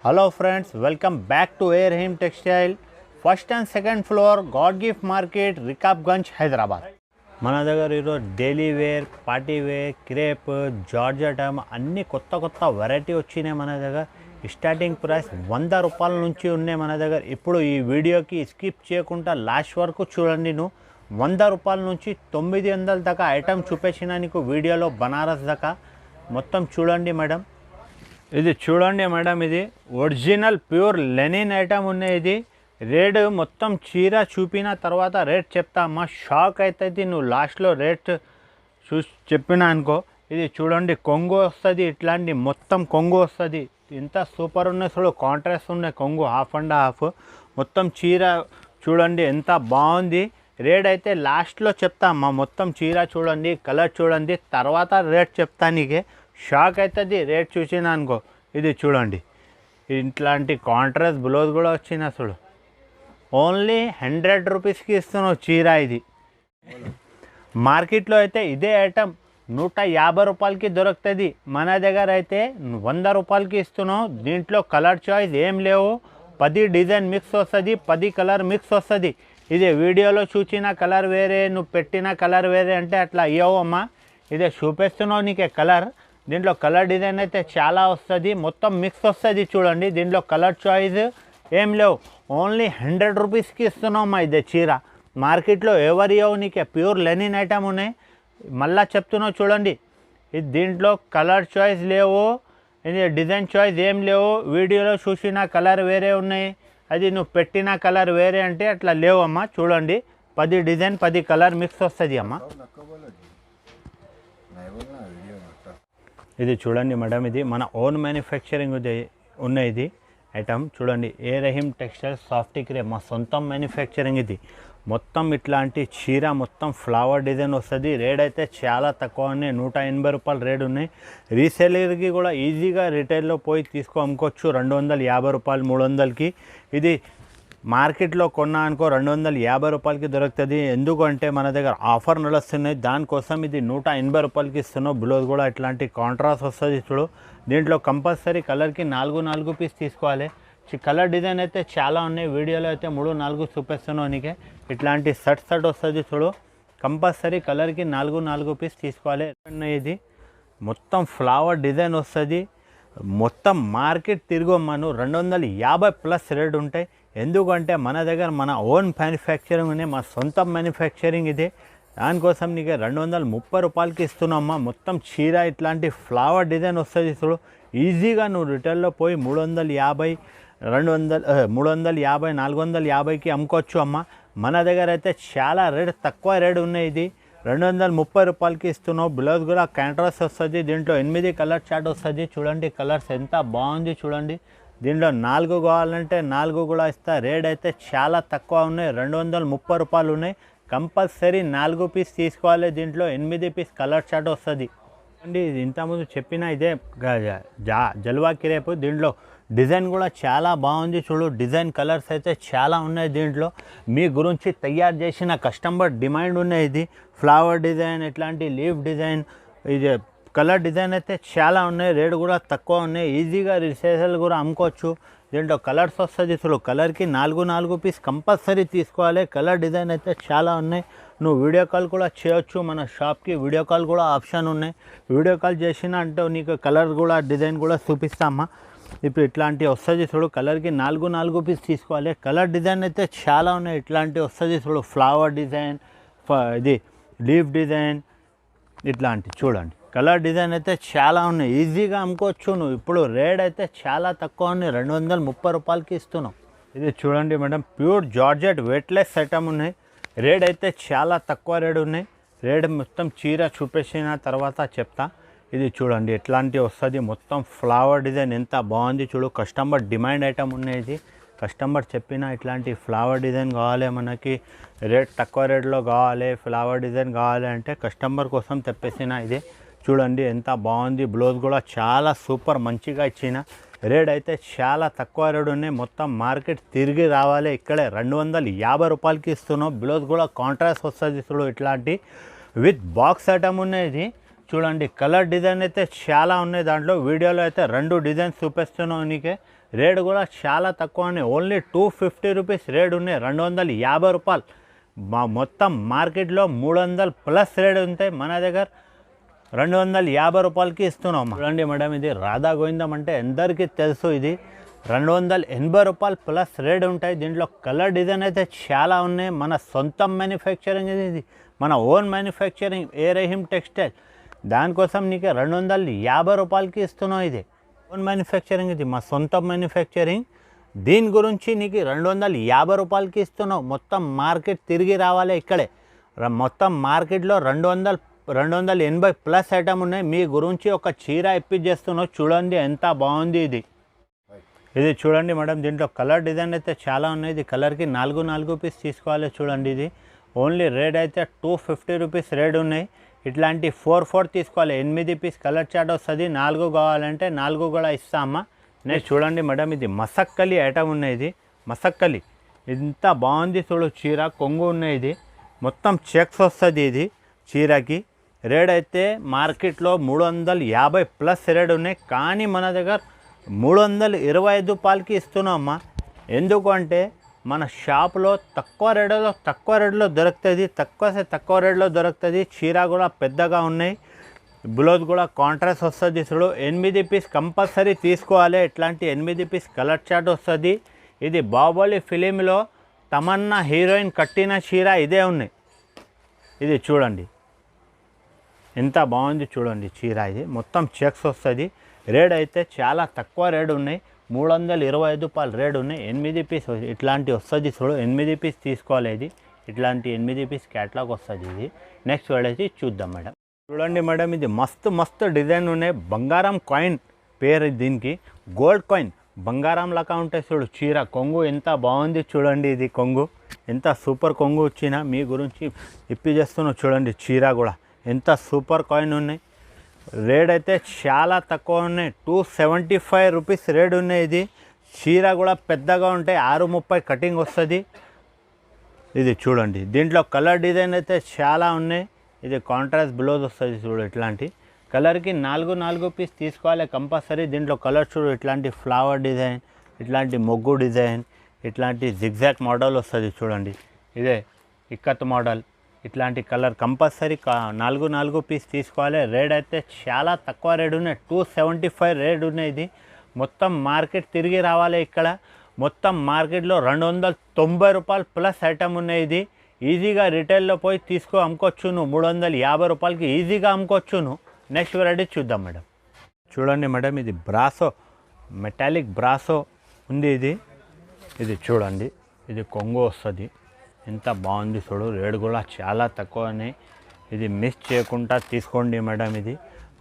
Hello friends, welcome back to Airhim Textile, first and second floor, God Gift Market, Rikabganj, Hyderabad. మన దగ్గర ఈరోజు daily wear, party wear, crepe, జార్జెటమ్ అన్ని కొత్త variety వచ్చినాయి మన దగ్గర. స్టార్టింగ్ ప్రైస్ 100 రూపాయల నుంచి ఉన్నాయి మన దగ్గర. ఇప్పుడు ఈ వీడియోకి స్కిప్ చేయకుండా లాస్ట్ వరకు చూడండి. నువ్వు 100 రూపాయల నుంచి 900 దాకా ఐటమ్ చూపించిన నీకు వీడియోలో బనారస్ దాకా మొత్తం చూడండి మేడం. ఇది చూడండి మేడం, ఇది ఒరిజినల్ ప్యూర్ లెనిన్ ఐటమ్ ఉన్నాయి. ఇది రేట్ మొత్తం చీర చూపిన తర్వాత రేట్ చెప్తా అమ్మా, షాక్ అవుతుంది నువ్వు లాస్ట్లో రేట్ చూసి చెప్పినా అనుకో. ఇది చూడండి కొంగు వస్తుంది, ఇట్లాంటి మొత్తం కొంగు వస్తుంది. ఇంత సూపర్ ఉన్నాయి చూడు, కాంట్రాస్ట్ ఉన్నాయి కొంగు, హాఫ్ అండ్ హాఫ్ మొత్తం చీర చూడండి ఎంత బాగుంది. రేట్ అయితే లాస్ట్లో చెప్తా అమ్మా, మొత్తం చీర చూడండి, కలర్ చూడండి, తర్వాత రేట్ చెప్తా. నీకే షాక్ అవుతుంది రేట్ చూసిన అనుకో. ఇది చూడండి ఇట్లాంటి కాంట్రాస్ట్ బ్లౌజ్ కూడా వచ్చిన చూడు, ఓన్లీ 100 రూపీస్కి ఇస్తున్నావు చీర. ఇది మార్కెట్లో అయితే ఇదే ఐటమ్ 150 రూపాయలకి దొరుకుతుంది, మన దగ్గర అయితే 100 రూపాయలకి ఇస్తున్నావు. దీంట్లో కలర్ చాయిస్ ఏం లేవు, 10 డిజైన్ మిక్స్ వస్తుంది, 10 కలర్ మిక్స్ వస్తుంది. ఇదే వీడియోలో చూసిన కలర్ వేరే, నువ్వు పెట్టిన కలర్ వేరే అంటే అట్లా అయ్యావు అమ్మా. ఇదే చూపిస్తున్నావు నీకే కలర్. దీంట్లో కలర్ డిజైన్ అయితే చాలా వస్తుంది, మొత్తం మిక్స్ వస్తుంది చూడండి. దీంట్లో కలర్ చాయిస్ ఏం లేవు, ఓన్లీ 100 రూపీస్కి ఇస్తున్నామ్మా. ఇదే చీర మార్కెట్లో ఎవరు ఇవ్వవు నీకే, ప్యూర్ లెనిన్ ఐటమ్ ఉన్నాయి. మళ్ళీ చెప్తున్నావు చూడండి, ఇది దీంట్లో కలర్ చాయిస్ లేవు, ఇది డిజైన్ చాయిస్ ఏం లేవు. వీడియోలో చూసిన కలర్ వేరే ఉన్నాయి, అది నువ్వు పెట్టిన కలర్ వేరే అంటే అట్లా లేవు అమ్మా. చూడండి 10 డిజైన్ 10 కలర్ మిక్స్ వస్తుంది అమ్మా. ఇది చూడండి మేడం, ఇది మన ఓన్ మ్యానుఫ్యాక్చరింగ్ ఉన్నాయి. ఇది ఐటమ్ చూడండి, ఏరహిం టెక్స్టైల్ సాఫ్ట్ క్రేప్ మా సొంతం మ్యానుఫ్యాక్చరింగ్. ఇది మొత్తం ఇట్లాంటి చీర మొత్తం ఫ్లవర్ డిజైన్ వస్తుంది. రేట్ అయితే చాలా తక్కువ ఉన్నాయి, 180 రూపాయలు రేట్ ఉన్నాయి. రీసేలర్కి కూడా ఈజీగా రిటైల్లో పోయి అమ్ముకోవచ్చు 250 రూపాయలు 300కి. ఇది మార్కెట్లో కొన్నా అనుకో 250 రూపాయలకి దొరుకుతుంది. ఎందుకంటే మన దగ్గర ఆఫర్ నడుస్తున్నాయి, దానికోసం ఇది 180 రూపాయలకి ఇస్తున్నావు. బ్లౌజ్ కూడా ఇట్లాంటి కాంట్రాస్ట్ వస్తుంది చూడు. దీంట్లో కంపల్సరీ కలర్కి 4 పీస్ తీసుకోవాలి. కలర్ డిజైన్ అయితే చాలా ఉన్నాయి, వీడియోలో అయితే 3-4 చూపిస్తున్నావు నీకే. ఇట్లాంటి సెట్ వస్తుంది చూడు, కంపల్సరీ కలర్కి 4 పీస్ తీసుకోవాలి. ఇది మొత్తం ఫ్లవర్ డిజైన్ వస్తుంది. మొత్తం మార్కెట్ తిరిగొమ్మను 250+ రేట్ ఉంటాయి. ఎందుకంటే మన దగ్గర మన ఓన్ మ్యానుఫ్యాక్చరింగ్ ఉన్నాయి, మా సొంత మ్యానుఫ్యాక్చరింగ్ ఇది. దానికోసం నీకు 230 రూపాయలకి ఇస్తున్నామ్మా. మొత్తం చీర ఇట్లాంటి ఫ్లవర్ డిజైన్ వస్తుంది చూడు. ఈజీగా నువ్వు రిటైల్లో పోయి 350, 450కి అమ్ముకోవచ్చు అమ్మ. మన దగ్గర అయితే చాలా రేట్ తక్కువ రేట్ ఉన్నాయి. ఇది 230 రూపాయలకి ఇస్తున్నావు. బ్లౌజ్ కూడా కాంట్రాస్ట్ వస్తుంది. దీంట్లో 8 కలర్ చార్ట్ వస్తుంది చూడండి. కలర్స్ ఎంత బాగుంది చూడండి. దీంట్లో 4 కావాలంటే 4 కూడా ఇస్తా. రేట్ అయితే చాలా తక్కువ ఉన్నాయి, 230 రూపాయలు ఉన్నాయి. కంపల్సరీ 4 పీస్ తీసుకోవాలి. దీంట్లో 8 పీస్ కలర్ చార్ట్ వస్తుంది అండి. ఇంతకుముందు చెప్పిన ఇదే జల్వా క్రేప్. దీంట్లో డిజైన్ కూడా చాలా బాగుంది చూడు. డిజైన్ కలర్స్ అయితే చాలా ఉన్నాయి. దీంట్లో మీ గురించి తయారు చేసిన కస్టమర్ డిమాండ్ ఉన్నాయి. ఇది ఫ్లవర్ డిజైన్, ఇట్లాంటి లీఫ్ డిజైన్, ఇది కలర్ డిజైన్ అయితే చాలా ఉన్నాయి. రేట్ కూడా తక్కువ ఉన్నాయి, ఈజీగా రీసేల్ కూడా అమ్ముకోవచ్చు. దీంట్లో కలర్స్ వస్తుంది చూడు. కలర్కి 4 పీస్ కంపల్సరీ తీసుకోవాలి. కలర్ డిజైన్ అయితే చాలా ఉన్నాయి. నువ్వు వీడియో కాల్ కూడా చేయొచ్చు, మన షాప్కి వీడియో కాల్ కూడా ఆప్షన్ ఉన్నాయి. వీడియో కాల్ చేసిన అంటే నీకు కలర్ కూడా డిజైన్ కూడా చూపిస్తామా. ఇప్పుడు ఇట్లాంటి వస్తుంది చూడు. కలర్కి 4 పీస్ తీసుకోవాలి. కలర్ డిజైన్ అయితే చాలా ఉన్నాయి. ఇట్లాంటి వస్తుంది చూడు, ఫ్లవర్ డిజైన్, ఇది లీఫ్ డిజైన్, ఇట్లాంటి చూడండి. కలర్ డిజైన్ అయితే చాలా ఉన్నాయి, ఈజీగా అమ్ముకోవచ్చు నువ్వు. ఇప్పుడు రేట్ అయితే చాలా తక్కువ ఉన్నాయి, 230 రూపాయలకి ఇస్తున్నావు. ఇది చూడండి madam, pure georgette weightless item ఉన్నాయి. రేట్ అయితే చాలా తక్కువ రేట్ ఉన్నాయి. రేట్ మొత్తం చీర చూపించిన తర్వాత చెప్తా. ఇది చూడండి ఎట్లాంటి వస్తుంది, మొత్తం ఫ్లవర్ డిజైన్ ఎంత బాగుంది చూడు. కస్టమర్ డిమాండ్ ఐటమ్ ఉన్నాయి. ఇది కస్టమర్ చెప్పిన ఇట్లాంటి ఫ్లవర్ డిజైన్ కావాలి, మనకి రేట్ తక్కువ రేట్లో కావాలి, ఫ్లవర్ డిజైన్ కావాలి అంటే కస్టమర్ కోసం తెప్పేసిన. ఇది చూడండి ఎంత బాగుంది. బ్లౌజ్ కూడా చాలా సూపర్ మంచిగా ఇచ్చిన. రేట్ అయితే చాలా తక్కువ రేట్ ఉన్నాయి. మొత్తం మార్కెట్ తిరిగి రావాలి, ఇక్కడే 250 రూపాయలకి ఇస్తున్నాం. బ్లౌజ్ కూడా కాంట్రాస్ట్ వస్తుంది చూడు. ఇట్లాంటి విత్ బాక్స్ ఐటమ్ ఉన్నాయి. చూడండి కలర్ డిజైన్ అయితే చాలా ఉన్నాయి. దాంట్లో వీడియోలో అయితే 2 డిజైన్స్ చూపిస్తున్నావు నీకే. రేట్ కూడా చాలా తక్కువ ఉన్నాయి. ఓన్లీ 250 రూపీస్ రేట్ ఉన్నాయి, 250 రూపాయలు. మొత్తం మార్కెట్లో 300 ప్లస్ రేట్ ఉంటాయి, మన దగ్గర 250 రూపాయలకి ఇస్తున్నాం. చూడండి మేడం, ఇది రాధా గోవిందం అంటే అందరికీ తెలుసు. ఇది 280 రూపాయలు ప్లస్ రేట్ ఉంటాయి. దీంట్లో కలర్ డిజైన్ అయితే చాలా ఉన్నాయి. మన సొంతం మ్యానుఫ్యాక్చరింగ్ ఇది, మన ఓన్ మ్యానుఫ్యాక్చరింగ్ ఏ రహీం టెక్స్టైల్. దానికోసం నీకు 250 రూపాయలకి ఇస్తున్నాం. ఇది ఓన్ మ్యానుఫ్యాక్చరింగ్, ఇది మా సొంతం మ్యానుఫ్యాక్చరింగ్. దీని గురించి నీకు 250 రూపాయలకి ఇస్తున్నాం. మొత్తం మార్కెట్ తిరిగి రావాలి ఇక్కడే. మొత్తం మార్కెట్లో 280 ప్లస్ ఐటమ్ ఉన్నాయి. మీ గురించి ఒక చీర ఇప్పించేస్తున్నావు. చూడండి ఎంత బాగుంది ఇది. ఇది చూడండి మేడం, దీంట్లో కలర్ డిజైన్ అయితే చాలా ఉన్నాయి. ఇది కలర్కి 4 పీస్ తీసుకోవాలి. చూడండి, ఇది ఓన్లీ రేట్ అయితే 250 రూపీస్ రేట్ ఉన్నాయి. ఇట్లాంటి 4 తీసుకోవాలి. 8 పీస్ కలర్ చార్ట్ వస్తుంది. 4 కావాలంటే 4 కూడా ఇస్తామా. నెక్స్ట్ చూడండి మేడం, ఇది మసక్కలి ఐటమ్ ఉన్నాయి. ఇది మసక్కలి ఇంత బాగుంది చూడు. చీర కొంగు ఉన్నాయి. ఇది మొత్తం చెక్స్ వస్తుంది. ఇది చీరకి రేట్ అయితే మార్కెట్లో 350 ప్లస్ రేట్ ఉన్నాయి. కానీ మన దగ్గర 325 రూపాయలకి ఇస్తున్నామమ్మా. ఎందుకంటే మన షాప్లో తక్కువ రేట్లో దొరుకుతుంది. తక్కువ రేట్లో దొరుకుతుంది. చీర కూడా పెద్దగా ఉన్నాయి. బ్లౌజ్ కూడా కాంట్రాస్ట్ వస్తుంది. చూడు, 8 పీస్ కంపల్సరీ తీసుకోవాలి. ఇట్లాంటి 8 పీస్ కలర్ చార్ట్ వస్తుంది. ఇది బాహుబలి ఫిలింలో తమన్నా హీరోయిన్ కట్టిన చీర ఇదే ఉన్నాయి. ఇది చూడండి ఎంత బాగుంది. చూడండి చీర, ఇది మొత్తం చెక్స్ వస్తుంది. రేట్ అయితే చాలా తక్కువ రేట్ ఉన్నాయి. 325 రూపాయలు రేట్ ఉన్నాయి. 8 పీస్ ఇట్లాంటి వస్తుంది. చూడు, 8 పీస్ తీసుకోవాలి. ఇది ఇట్లాంటి 8 పీస్ క్యాట్లాగ్ వస్తుంది. ఇది నెక్స్ట్ వెళ్ళేసి చూద్దాం మేడం. చూడండి మేడం, ఇది మస్తు డిజైన్ ఉన్నాయి. బంగారం కాయిన్ పేరు దీనికి, గోల్డ్ కాయిన్ బంగారం లాగా ఉంటాయి. చూడు చీర కొంగు ఎంత బాగుంది. చూడండి, ఇది కొంగు ఎంత సూపర్ కొంగు వచ్చిన మీ గురించి ఇప్పి చేస్తున్నావు. చూడండి చీర కూడా ఎంత సూపర్ కాయిన్ ఉన్నాయి. రేట్ అయితే చాలా తక్కువ ఉన్నాయి. 275 రూపీస్ రేట్ ఉన్నాయి. ఇది చీర కూడా పెద్దగా ఉంటాయి. 630 కటింగ్ వస్తుంది. ఇది చూడండి, దీంట్లో కలర్ డిజైన్ అయితే చాలా ఉన్నాయి. ఇది కాంట్రాస్ట్ బ్లౌజ్ వస్తుంది. చూడు, ఇట్లాంటి కలర్కి 4 పీస్ తీసుకోవాలి కంపల్సరీ. దీంట్లో కలర్ చూడు, ఇట్లాంటి ఫ్లవర్ డిజైన్, ఇట్లాంటి మొగ్గు డిజైన్, ఇట్లాంటి జిగ్జాగ్ మోడల్ వస్తుంది. చూడండి, ఇదే ఇక్కత్ మోడల్. ఇట్లాంటి కలర్ కంపల్సరీ 4 పీస్ తీసుకోవాలి. రేట్ అయితే చాలా తక్కువ రేట్ ఉన్నాయి. 275 రేట్ ఉన్నాయి. ఇది మొత్తం మార్కెట్ తిరిగి రావాలి. ఇక్కడ మొత్తం మార్కెట్లో 290 రూపాయలు ప్లస్ ఐటమ్ ఉన్నాయి. ఇది ఈజీగా రిటైల్లో పోయి అమ్ముకోవచ్చు. నువ్వు 350 రూపాయలకి ఈజీగా అమ్ముకోవచ్చు. నువ్వు నెక్స్ట్ వెరైటీ చూద్దాం మేడం. చూడండి మేడం, ఇది బ్రాసో మెటాలిక్ బ్రాసో ఉంది. ఇది చూడండి, ఇది కొంగు వస్తుంది. ఎంత బాగుంది చూడు. రేట్ కూడా చాలా తక్కువనే. ఇది మిస్ చేయకుండా తీసుకోండి మేడం. ఇది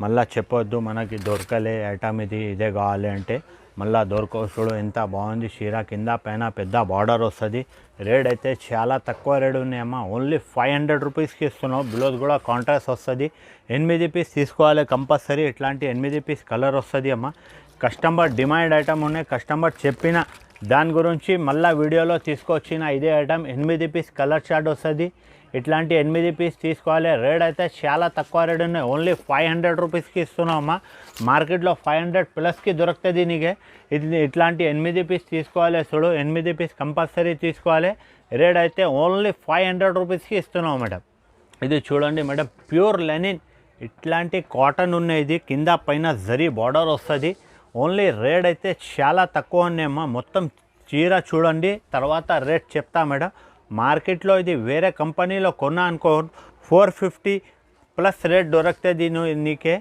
మళ్ళీ చెప్పొద్దు మనకి దొరకలే ఐటమ్, ఇదే కావాలి అంటే మళ్ళీ దొరకవు. చూడు ఎంత బాగుంది చీర. కింద పైన పెద్ద బార్డర్ వస్తుంది. రేట్ అయితే చాలా తక్కువ రేట్ ఉన్నాయమ్మా. ఓన్లీ 500 రూపీస్కి ఇస్తున్నావు. బ్లౌజ్ కూడా కాంట్రాస్ట్ వస్తుంది. 8 పీస్ తీసుకోవాలి కంపల్సరీ. ఇట్లాంటి 8 పీస్ కలర్ వస్తుంది అమ్మ. కస్టమర్ డిమాండ్ ఐటమ్ ఉన్నాయి. కస్టమర్ చెప్పిన దాని గురించి మళ్ళీ వీడియోలో తీసుకొచ్చిన ఇదే ఐటమ్. 8 పీస్ కలర్ చార్ట్ వస్తుంది. ఇట్లాంటి 8 పీస్ తీసుకోవాలి. రేట్ అయితే చాలా తక్కువ రేట్ ఉన్నాయి. ఓన్లీ 500 రూపీస్కి ఇస్తున్నాం అమ్మా. మార్కెట్లో 500 ప్లస్కి దొరుకుతుంది నీకే. ఇది ఇట్లాంటి 8 పీస్ తీసుకోవాలి. చూడు, 8 పీస్ కంపల్సరీ తీసుకోవాలి. రేట్ అయితే ఓన్లీ 500 రూపీస్కి ఇస్తున్నాం మేడం. ఇది చూడండి మేడం, ప్యూర్ లెనిన్ ఇట్లాంటి కాటన్ ఉన్నాయి. ఇది కింద పైన జరీ బార్డర్ వస్తుంది. ఓన్లీ రేట్ అయితే చాలా తక్కువ ఉన్నాయమ్మా. మొత్తం చీర చూడండి, తర్వాత రేట్ చెప్తా మేడం. మార్కెట్లో ఇది వేరే కంపెనీలో కొన్నా అనుకో 450 ప్లస్ రేట్ దొరుకుతుంది నీకే.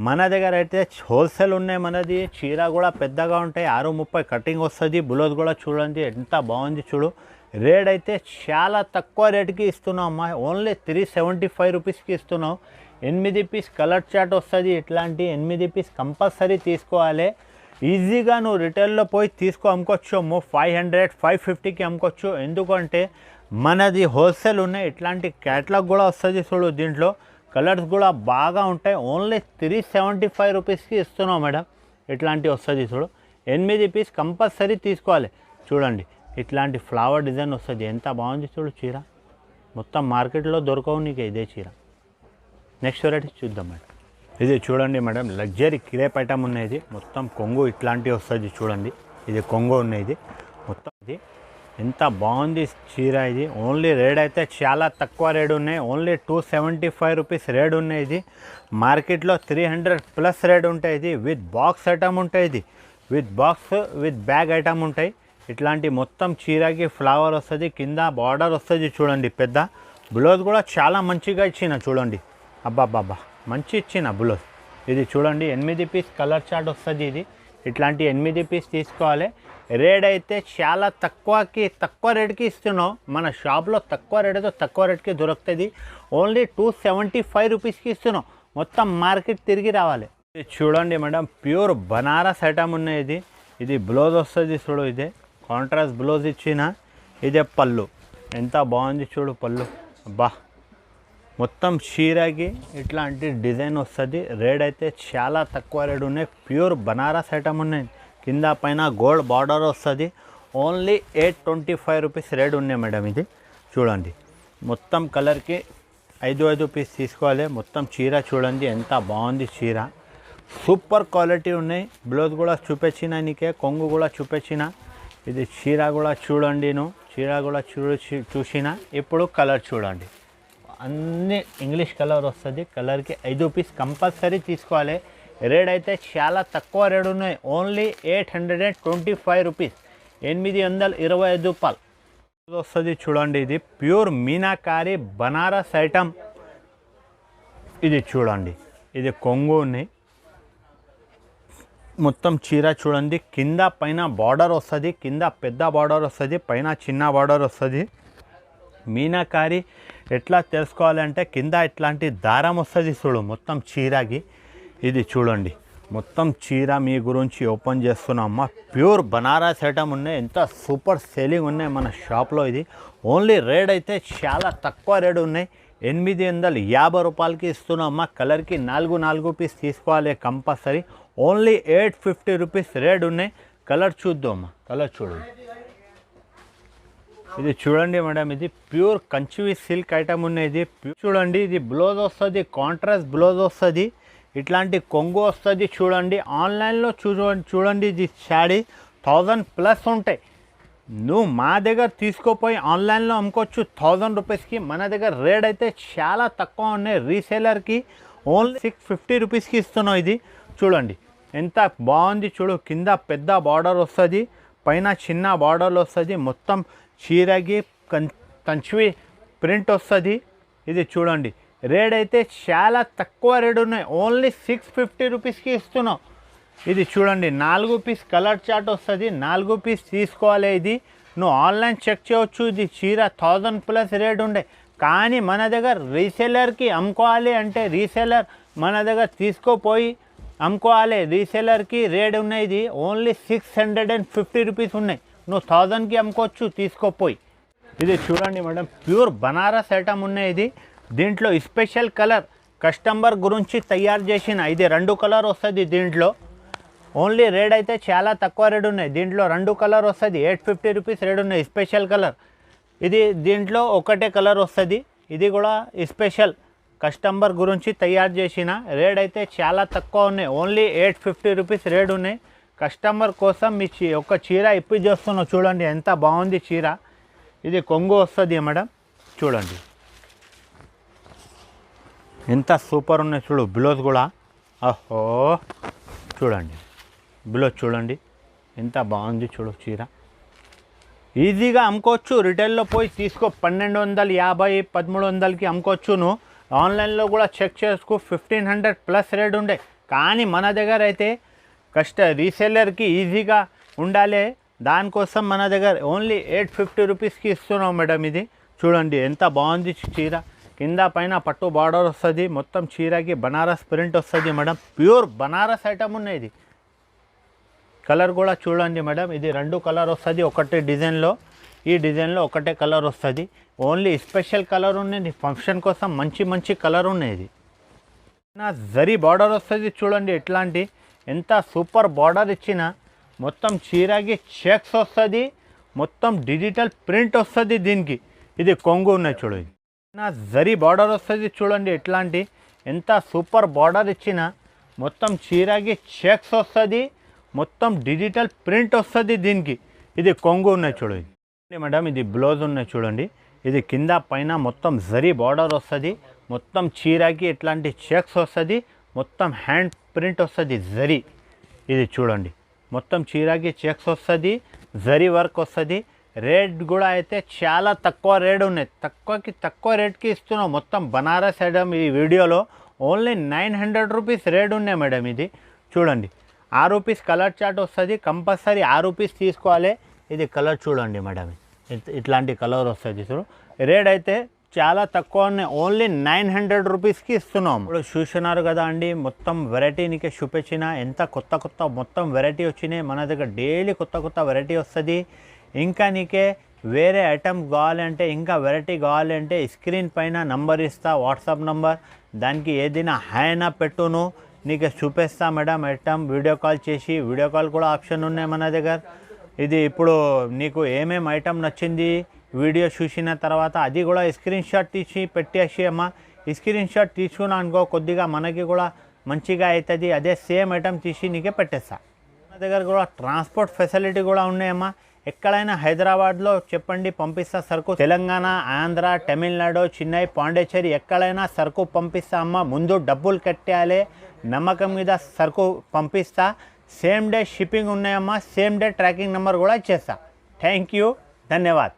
మన దగ్గర అయితే హోల్సేల్ ఉన్నాయి. మనది చీర కూడా పెద్దగా ఉంటాయి. 630 కటింగ్ వస్తుంది. బ్లౌజ్ కూడా చూడండి ఎంత బాగుంది. చూడు, రేట్ అయితే చాలా తక్కువ రేట్కి ఇస్తున్నాం అమ్మా. ఓన్లీ 375 రూపీస్కి ఇస్తున్నాం. 8 పీస్ కలర్ చార్ట్ వస్తుంది. ఇట్లాంటి 8 పీస్ కంపల్సరీ తీసుకోవాలి. ఈజీగా నువ్వు రిటైల్లో పోయి అమ్ముకోవచ్చు. 500 550కి అమ్ముకోవచ్చు. ఎందుకంటే మనది హోల్సేల్ ఉన్నాయి. ఇట్లాంటి క్యాటలాగ్ కూడా వస్తుంది. చూడు, దీంట్లో కలర్స్ కూడా బాగా ఉంటాయి. ఓన్లీ 375 రూపీస్కి ఇస్తున్నాం మేడం. ఇట్లాంటి వస్తుంది. చూడు, 8 పీస్ కంపల్సరీ తీసుకోవాలి. చూడండి, ఇట్లాంటి ఫ్లవర్ డిజైన్ వస్తుంది. ఎంత బాగుంది చూడు చీర. మొత్తం మార్కెట్లో దొరకవు నీకు ఇదే చీర. నెక్స్ట్ వెరైటీ చూద్దాం మేడం. ఇది చూడండి మేడం, లగ్జరీ క్రేప్ ఐటమ్ ఉన్నది. మొత్తం కొంగు ఇట్లాంటివి వస్తుంది. చూడండి, ఇది కొంగు ఉన్నాయి. ఇది మొత్తం ఇది ఎంత బాగుంది చీర. ఇది ఓన్లీ రేట్ అయితే చాలా తక్కువ రేట్ ఉన్నాయి. ఓన్లీ 275 రూపీస్ రేట్ ఉన్నాయి. ఇది మార్కెట్లో 300+ రేట్ ఉంటాయి. ఇది విత్ బాక్స్ ఐటమ్ ఉంటాయి. ఇది with box with bag item ఉంటాయి. ఇట్లాంటి మొత్తం చీరకి ఫ్లవర్ వస్తుంది, కింద బార్డర్ వస్తుంది. చూడండి పెద్ద బ్లౌజ్ కూడా చాలా మంచిగా ఇచ్చిన. చూడండి అబ్బాబ్బాబ్బా మంచి ఇచ్చిన బ్లౌజ్. ఇది చూడండి 8 పీస్ కలర్ చార్ట్ వస్తుంది. ఇది ఇట్లాంటి 8 పీస్ తీసుకోవాలి. రేట్ అయితే చాలా తక్కువ రేట్కి ఇస్తున్నాం. మన షాప్లో తక్కువ రేటుతో తక్కువ రేట్కి దొరుకుతుంది. ఓన్లీ 275 రూపీస్కి ఇస్తున్నాం. మొత్తం మార్కెట్ తిరిగి రావాలి. ఇది చూడండి మేడం ప్యూర్ బనారస్ ఐటమ్ ఉన్నాయి. ఇది బ్లౌజ్ వస్తుంది. చూడు ఇదే కాంట్రాస్ట్ బ్లౌజ్ ఇచ్చిన. ఇదే పళ్ళు ఎంత బాగుంది చూడు పళ్ళు. అబ్బా మొత్తం చీరకి ఇట్లాంటి డిజైన్ వస్తుంది. రేట్ అయితే చాలా తక్కువ రేట్ ఉన్నాయి. ప్యూర్ బనారస్ ఐటమ్ ఉన్నాయి. కింద పైన గోల్డ్ బార్డర్ వస్తుంది. ఓన్లీ 825 రూపీస్ రేట్ ఉన్నాయి మేడం. ఇది చూడండి మొత్తం కలర్కి 5 పీస్ తీసుకోవాలి. మొత్తం చీర చూడండి ఎంత బాగుంది చీర. సూపర్ క్వాలిటీ ఉన్నాయి. బ్లౌజ్ కూడా చూపించిన నీకే, కొంగు కూడా చూపించిన. ఇది చీర కూడా చూడండి. చీర కూడా చూసిన. ఇప్పుడు కలర్ చూడండి అన్నీ ఇంగ్లీష్ కలర్ వస్తుంది. కలర్కి 5 పీస్ కంపల్సరీ తీసుకోవాలి. రేట్ అయితే చాలా తక్కువ రేట్ ఉన్నాయి. ఓన్లీ 825 రూపీస్, 825 రూపాయలు వస్తుంది. చూడండి ఇది ప్యూర్ మీనాకారి బనారస్ ఐటమ్. ఇది చూడండి ఇది కొంగు ఉన్నాయి. మొత్తం చీర చూడండి కింద పైన బార్డర్ వస్తుంది. కింద పెద్ద బార్డర్ వస్తుంది, పైన చిన్న బార్డర్ వస్తుంది. మీనాకారి ఎట్లా తెలుసుకోవాలంటే కింద ఇట్లాంటి దారం వస్తుంది చూడు మొత్తం చీరకి. ఇది చూడండి మొత్తం చీర మీ గురించి ఓపెన్ చేస్తున్నామమ్మా. ప్యూర్ బనారస్ ఐటమ్ ఉన్నాయి. ఎంత సూపర్ సేలింగ్ ఉన్నాయి మన షాప్లో. ఇది ఓన్లీ రేట్ అయితే చాలా తక్కువ రేట్ ఉన్నాయి. 850 రూపాయలకి ఇస్తున్నామమ్మా. కలర్కి 4 పీస్ తీసుకోవాలి కంపల్సరీ. ఓన్లీ 850 రూపీస్ రేట్ ఉన్నాయి. కలర్ చూద్దామమ్మా. కలర్ చూడండి. ఇది చూడండి మేడం ఇది ప్యూర్ కంచి సిల్క్ ఐటమ్ ఉన్నాయి. ఇది చూడండి ఇది బ్లౌజ్ వస్తుంది, కాంట్రాస్ట్ బ్లౌజ్ వస్తుంది. ఇట్లాంటి కొంగు వస్తుంది. చూడండి ఆన్లైన్లో చూడండి ఇది శారీ 1000+ ఉంటాయి. నువ్వు మా దగ్గర తీసుకోపోయి ఆన్లైన్లో అమ్ముకోవచ్చు 1000 రూపీస్కి. మన దగ్గర రేట్ అయితే చాలా తక్కువ ఉన్నాయి. రీసేలర్కి ఓన్లీ 650 రూపీస్కి ఇస్తున్నావు. ఇది చూడండి ఎంత బాగుంది చూడు. కింద పెద్ద బార్డర్ వస్తుంది, పైన చిన్న బార్డర్లు వస్తుంది. మొత్తం చీరకి కంచి ప్రింట్ వస్తుంది. ఇది చూడండి రేట్ అయితే చాలా తక్కువ రేట్ ఉన్నాయి. ఓన్లీ 650 రూపీస్కి ఇస్తున్నాం. ఇది చూడండి 4 పీస్ కలర్ చార్ట్ వస్తుంది. 4 పీస్ తీసుకోవాలి. ఇది నువ్వు ఆన్లైన్ చెక్ చేయవచ్చు. ఇది చీర 1000+ రేట్ ఉండే. కానీ మన దగ్గర రీసేలర్కి అమ్ముకోవాలి అంటే రీసేలర్ మన దగ్గర తీసుకోపోయి అమ్ముకోవాలి. రీసేలర్కి రేట్ ఉన్నాయి. ఇది ఓన్లీ 650 రూపీస్ ఉన్నాయి. నువ్వు 1000కి అమ్ముకోవచ్చు తీసుకోపోయి. ఇది చూడండి మేడం ప్యూర్ బనారస్ ఐటమ్ ఉన్నాయి. ఇది దీంట్లో స్పెషల్ కలర్ కస్టమర్ గురించి తయారు చేసిన. ఇది 2 కలర్ వస్తుంది దీంట్లో. ఓన్లీ రేట్ అయితే చాలా తక్కువ రేట్ ఉన్నాయి. దీంట్లో 2 కలర్ వస్తుంది. 850 రూపీస్ రేట్ ఉన్నాయి. స్పెషల్ కలర్ ఇది. దీంట్లో ఒకటే కలర్ వస్తుంది. ఇది కూడా స్పెషల్ కస్టమర్ గురించి తయారు చేసిన. రేట్ అయితే చాలా తక్కువ ఉన్నాయి. ఓన్లీ 850 రూపీస్ రేట్ ఉన్నాయి. కస్టమర్ కోసం మీ ఒక చీర ఇప్పి చేస్తున్నావు. చూడండి ఎంత బాగుంది చీర. ఇది కొంగు వస్తుంది మేడం. చూడండి ఎంత సూపర్ ఉన్నాయి చూడు. బ్లౌజ్ కూడా ఓహో చూడండి బ్లౌజ్ చూడండి ఎంత బాగుంది చూడు చీర. ఈజీగా అమ్ముకోవచ్చు. రిటైల్లో పోయి తీసుకో 1250 1300కి అమ్ముకోవచ్చు. నువ్వు ఆన్లైన్లో కూడా చెక్ చేసుకో 1500+ రేట్ ఉండే. కానీ మన దగ్గర అయితే రీసేలర్కి ఈజీగా ఉండాలి. దానికోసం మన దగ్గర ఓన్లీ 850 రూపీస్కి ఇస్తున్నాం మేడం. ఇది చూడండి ఎంత బాగుంది చీర. కింద పైన పట్టు బార్డర్ వస్తుంది. మొత్తం చీరకి బనారస్ ప్రింట్ వస్తుంది మేడం. ప్యూర్ బనారస్ ఐటమ్ ఉన్నాయి. ఇది కలర్ కూడా చూడండి మేడం. ఇది 2 కలర్ వస్తుంది ఒకటే డిజైన్లో. ఈ డిజైన్లో ఒకటే కలర్ వస్తుంది. ఓన్లీ స్పెషల్ కలర్ ఉన్నాయి. ఫంక్షన్ కోసం మంచి కలర్ ఉన్నాయి. ఇది నా జరీ బార్డర్ వస్తుంది. చూడండి ఎట్లాంటి ఎంత సూపర్ బార్డర్ ఇచ్చిన. మొత్తం చీరకి చెక్స్ వస్తుంది. మొత్తం డిజిటల్ ప్రింట్ వస్తుంది దీనికి. ఇది కొంగు ఉన్నాయి చూడు. నా జరీ బార్డర్ వస్తుంది. చూడండి ఎట్లాంటి ఎంత సూపర్ బార్డర్ ఇచ్చిన. మొత్తం చీరకి చెక్స్ వస్తుంది. మొత్తం డిజిటల్ ప్రింట్ వస్తుంది దీనికి. ఇది కొంగు ఉన్నాయి చూడండి మేడం, ఇది బ్లౌజ్ ఉన్నాయి చూడండి. ఇది కింద పైన మొత్తం జరీ బార్డర్ వస్తుంది, మొత్తం చీరకి ఇట్లాంటి చెక్స్ వస్తుంది, మొత్తం హ్యాండ్ ప్రింట్ వస్తుంది జరీ. ఇది చూడండి మొత్తం చీరకి చెక్స్ వస్తుంది, జరీ వర్క్ వస్తుంది. రేట్ కూడా అయితే చాలా తక్కువ రేట్ ఉన్నాయి, తక్కువ రేట్కి ఇస్తున్నాం. మొత్తం బనారస్ ఐటమ్ ఈ వీడియోలో ఓన్లీ 900 రూపీస్ రేట్ ఉన్నాయి మేడం. ఇది చూడండి 6 రూపీస్ కలర్ చార్ట్ వస్తుంది, కంపల్సరీ 6 రూపీస్ తీసుకోవాలి. ఇది కలర్ చూడండి మేడం, ఇట్లాంటి కలర్ వస్తుంది చూడు. రేట్ అయితే చాలా తక్కువ ఉన్నాయి, ఓన్లీ 900 రూపీస్కి ఇస్తున్నాం. ఇప్పుడు చూస్తున్నారు కదా అండి, మొత్తం వెరైటీ నీకే చూపించిన. ఎంత కొత్త మొత్తం వెరైటీ వచ్చినాయి మన దగ్గర. డైలీ కొత్త వెరైటీ వస్తుంది. ఇంకా నీకే వేరే ఐటమ్ కావాలంటే, ఇంకా వెరైటీ కావాలంటే స్క్రీన్ పైన నంబర్ ఇస్తా, వాట్సాప్ నంబర్. దానికి ఏదైనా హాయ్నా పెట్టును, నీకు చూపిస్తా మేడం ఐటమ్. వీడియో కాల్ చేసి, వీడియో కాల్ కూడా ఆప్షన్ ఉన్నాయి మన దగ్గర. ఇది ఇప్పుడు నీకు ఏమేమి ఐటమ్ నచ్చింది వీడియో చూసిన తర్వాత అది కూడా స్క్రీన్ షాట్ తీసి పెట్టేసి అమ్మ. స్క్రీన్ షాట్ తీసుకున్నా అనుకో, కొద్దిగా మనకి కూడా మంచిగా అవుతుంది. అదే సేమ్ ఐటమ్ తీసి నీకే పెట్టేస్తా. మన దగ్గర కూడా ట్రాన్స్పోర్ట్ ఫెసిలిటీ కూడా ఉన్నాయమ్మా. ఎక్కడైనా హైదరాబాద్లో చెప్పండి, పంపిస్తా సరుకు. తెలంగాణ, ఆంధ్ర, తమిళనాడు, చెన్నై, పాండిచ్చేరి ఎక్కడైనా సరుకు పంపిస్తా అమ్మ. ముందు డబ్బులు కట్టేయాలి, నమ్మకం మీద సరుకు పంపిస్తా. సేమ్ డే షిప్పింగ్ ఉన్నాయమ్మా, సేమ్ డే ట్రాకింగ్ నెంబర్ కూడా ఇచ్చేస్తా. Thank you, ధన్యవాద్.